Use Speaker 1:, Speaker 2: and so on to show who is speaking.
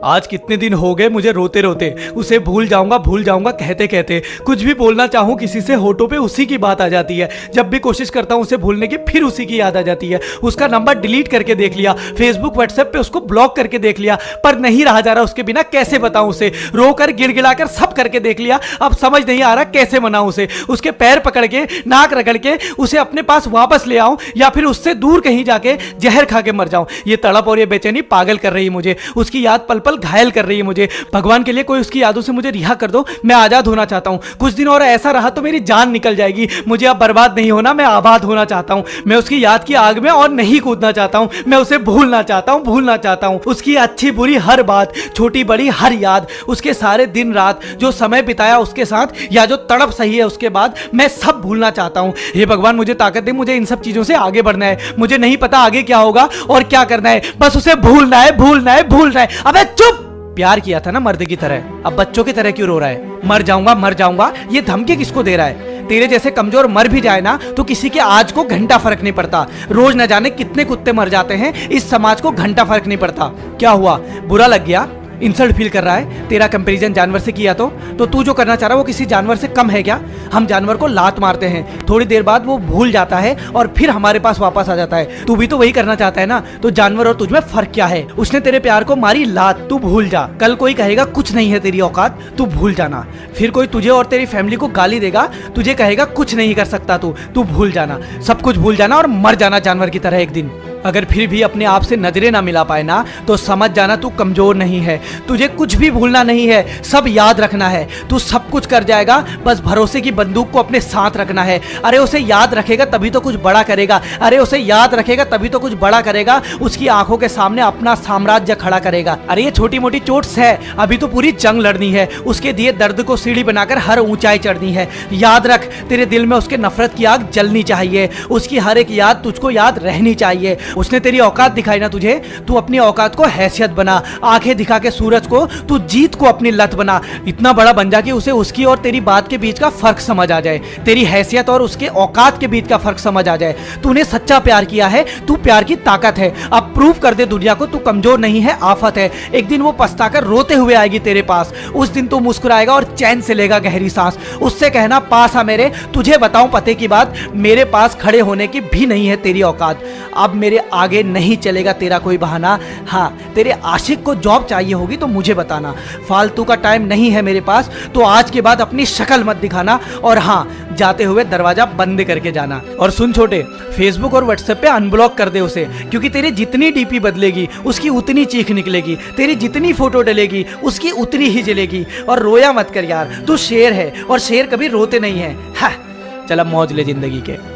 Speaker 1: आज कितने दिन हो गए मुझे रोते रोते, उसे भूल जाऊंगा कहते कहते। कुछ भी बोलना चाहूँ किसी से, होठों पे उसी की बात आ जाती है। जब भी कोशिश करता हूँ उसे भूलने की, फिर उसी की याद आ जाती है। उसका नंबर डिलीट करके देख लिया, फेसबुक व्हाट्सएप पे उसको ब्लॉक करके देख लिया, पर नहीं रहा जा रहा उसके बिना। कैसे बताऊं उसे, रोकर गिड़गिड़ाकर सब करके देख लिया, अब समझ नहीं आ रहा कैसे मनाऊं उसे। उसके पैर पकड़ के, नाक रगड़ के उसे अपने पास वापस ले आऊं, या फिर उससे दूर कहीं जाके जहर खा के मर जाऊं। ये तड़प और ये बेचैनी पागल कर रही है मुझे, उसकी याद पल पल घायल कर रही है मुझे। भगवान के लिए कोई उसकी यादों से मुझे रिहा कर दो, मैं आजाद होना चाहता हूं। कुछ दिन और ऐसा रहा तो मेरी जान निकल जाएगी। मुझे अब बर्बाद नहीं होना, मैं आबाद होना चाहता हूं। मैं उसकी याद की आग में और नहीं कूदना चाहता हूं। मैं उसे भूलना चाहता हूं। उसकी अच्छी बुरी हर बात, छोटी बड़ी हर याद, उसके सारे दिन रात जो समय बिताया उसके साथ, या जो तड़प सही है उसके बाद, मैं सब भूलना चाहता हूं। हे भगवान मुझे ताकत दे, मुझे इन सब चीजों से आगे बढ़ना है। मुझे नहीं पता आगे क्या होगा और क्या करना है, बस उसे भूलना है। अबे चुप! प्यार किया था ना मर्द की तरह, अब बच्चों की तरह क्यों रो रहा है? मर जाऊंगा, ये धमकी किसको दे रहा है? तेरे जैसे कमजोर मर भी जाए ना तो किसी के आज को घंटा फर्क नहीं पड़ता। रोज न जाने कितने कुत्ते मर जाते हैं, इस समाज को घंटा फर्क नहीं पड़ता। क्या हुआ, बुरा लग गया? इंसल्ट फील कर रहा है? तेरा कंपैरिजन जानवर से किया तो तू जो करना चाह रहा है वो किसी जानवर से कम है क्या? हम जानवर को लात मारते हैं, थोड़ी देर बाद वो भूल जाता है और फिर हमारे पास वापस आ जाता है। तू भी तो वही करना चाहता है ना? तो जानवर और तुझ में फर्क क्या है? उसने तेरे प्यार को मारी लात, तू भूल जा। कल कोई कहेगा कुछ नहीं है तेरी औकात, तू भूल जाना। फिर कोई तुझे और तेरी फैमिली को गाली देगा, तुझे कहेगा कुछ नहीं कर सकता तू भूल जाना। सब कुछ भूल जाना और मर जाना जानवर की तरह एक दिन। अगर फिर भी अपने आप से नजरें ना मिला पाए ना तो समझ जाना तू कमजोर नहीं है। तुझे कुछ भी भूलना नहीं है, सब याद रखना है। तू सब कुछ कर जाएगा, बस भरोसे की बंदूक को अपने साथ रखना है। अरे उसे याद रखेगा तभी तो कुछ बड़ा करेगा। उसकी आंखों के सामने अपना साम्राज्य खड़ा करेगा। अरे ये छोटी मोटी चोट्स है, अभी तो पूरी जंग लड़नी है। उसके दिए दर्द को सीढ़ी बनाकर हर ऊंचाई चढ़नी है। याद रख, तेरे दिल में उसके नफरत की आग जलनी चाहिए। उसकी हर एक याद तुझको याद रहनी चाहिए। उसने तेरी औकात दिखाई ना तुझे, तू अपनी औकात को हैसियत बना। आंखें दिखा के सूरज को तू जीत को अपनी लत बना। इतना बड़ा बन जा कि उसे उसकी और तेरी बात के बीच का फर्क समझ आ जाए, तेरी हैसियत और उसके औकात के बीच का फर्क समझ आ जाए। तूने सच्चा प्यार किया है, तू प्यार की ताकत है। अब प्रूव कर दे दुनिया को तू कमजोर नहीं है, आफत है। एक दिन वो पछताकर रोते हुए आएगी तेरे पास, उस दिन तू मुस्कुराएगा और चैन से लेगा गहरी सांस। उससे कहना, पास आ मेरे, तुझे बताऊं पते की बात, मेरे पास खड़े होने की भी नहीं है तेरी औकात। अब मेरे आगे नहीं चलेगा तेरा कोई बहाना। हाँ, तेरे आशिक को जॉब चाहिए होगी तो मुझे बताना। फालतू का टाइम नहीं है मेरे पास, तो आज के बाद अपनी शक्ल मत दिखाना। और हाँ, जाते हुए दरवाजा बंद करके जाना। और सुन छोटे, फेसबुक और व्हाट्सएप पे अनब्लॉक कर दे उसे, क्योंकि तेरी जितनी डीपी बदलेगी उसकी उतनी चीख निकलेगी। तेरी जितनी फोटो डलेगी उसकी उतनी ही जलेगी। और रोया मत कर यार, तू शेर है और शेर कभी रोते नहीं है। हाँ, चल अब मौज ले जिंदगी के।